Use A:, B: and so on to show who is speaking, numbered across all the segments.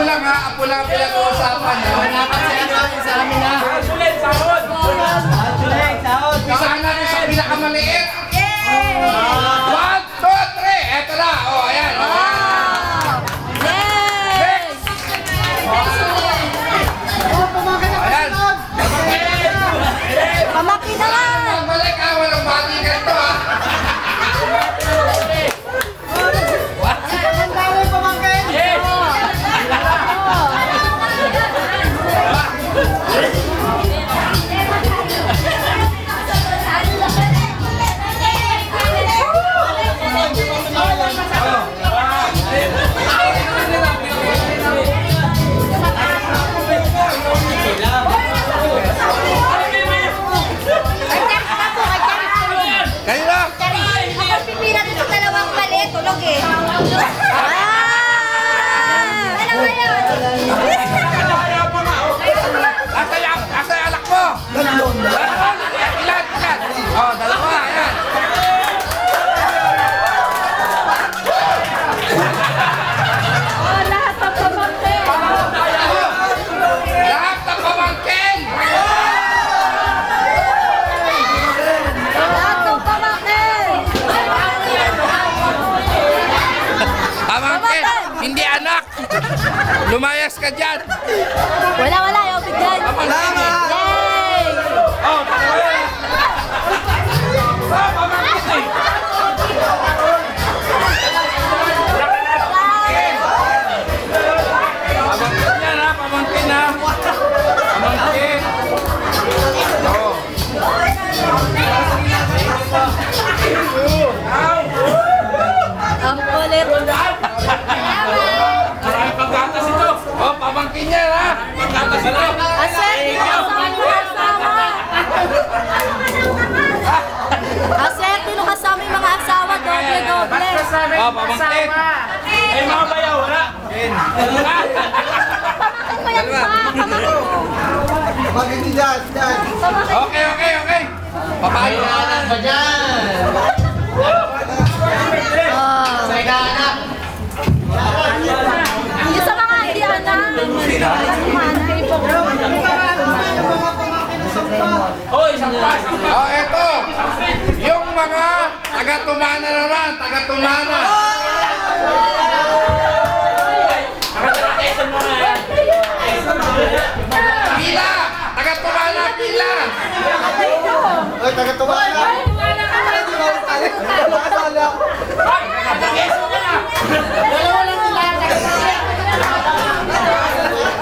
A: lang ha, apo lang pinag-uusapan.
B: Wala ka sa inyo, sa amin ha.
C: Sulit, sahod!
B: Sahod!
A: Isahan natin sa pinakamaliit. 1, 2, 3! Eto na! O, ayan! Next! Ayan!
D: Pamaki na lang!
A: Balik ha, walang bati ka ito ha!
D: Ang dami pamangkin!
A: Kanina!
D: Ako pipira dito sa dalawang mali, tulog eh. Ano ba yun?
A: Asa yung anak mo? Ilan? O, dalawa, ayan.
D: Lahat ng pamangkin!
A: Lahat ng pamangkin!
D: Lahat ng pamangkin!
A: Pamangkin, hindi anak! Lumayas ka dyan!
D: Wala, yung bigyan.
A: Pamangkin!
D: Yay!
A: Oh, dalawa yan! Pamangkin! Pamangkin yan ha, pamangkin ha! Pamangkin! Oo.
D: Ang kulit.
C: Maraming pagkatas ito!
A: Oh, pamangkin yan ha!
C: Pagkatas ito!
D: Aset, sino kasama yung mga asawa? Doble.
A: Oh, pamangkin!
C: Eh, mga bayaw, wala!
D: Pamangkin mo yan pa. Pamangkin mo.
B: Pagkindi dyan!
A: Okay. Papayo na lang ba dyan?
D: Yung sa mga hindi anak.
C: Oh, isang pa!
A: Oh, eto! Yung mga taga-tumana naman, taga-tumana!
C: Nakatarakesan mo na yan!
A: Pila! Taga-tumana, pila!
B: Ay, taga-tumala!
C: Nakatarakesan mo na!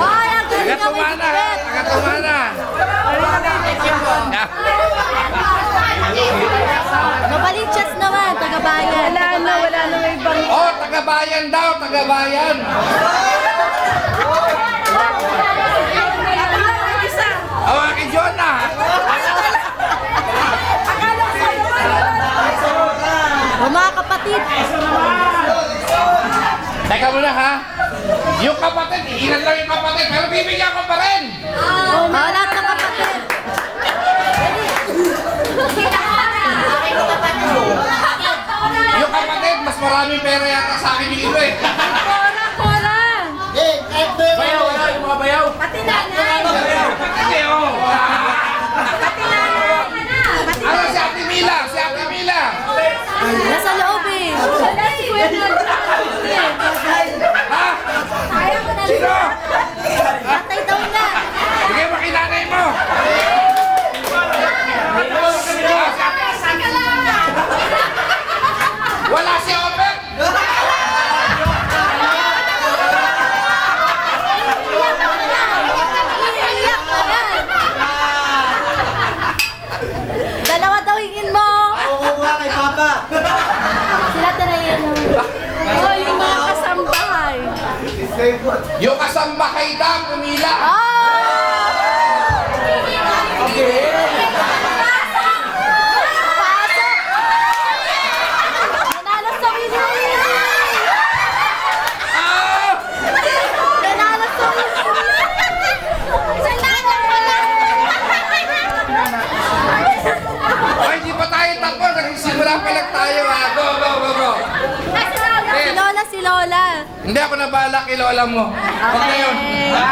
D: Ay, ang galing ng
A: Taga-tumana, ha? Taga-tumana!
D: Mabalichas naman, taga-bayan. Wala na may ibang.
A: Oh, taga-bayan daw, taga-bayan! Awakin Jonah!
D: Mga kapatid.
A: Teka muna ha! Yung kapatid, ilan lang yung kapatid, pero bibigyan ko pa rin!
D: Lahat ng kapatid.
A: Yung kapatid, mas maraming pera yata sa akin yung iba eh!
C: Bayaw, wala yung mga bayaw!
D: Pati nanay.
A: Hindi oh! Ano si Ate Mila? Si Ate Mila!
D: Nasa loob eh. Wala si Kuya
A: Ha? Sino?
D: Tatay daw na.
A: Bigay mo kinanay mo! Wala si Obet!
D: Iiyak ka yan. Dalawa daw hingin mo.
B: Oo nga kay Papa!
D: Sila tanayin naman. Oh, yung mga kasambahay.
A: Yung kasambahay daw, pumila!
D: Pasok! Nanalo sa win-win! Nanalo sa win-win! Nanalo pala!
A: Ay, di pa tayo tapos. Nagsimula pa lang tayo ha. Go!
D: Si Lola si Lola.
A: Hindi ako nabahala kay lola mo. Huwag na yun. Ha?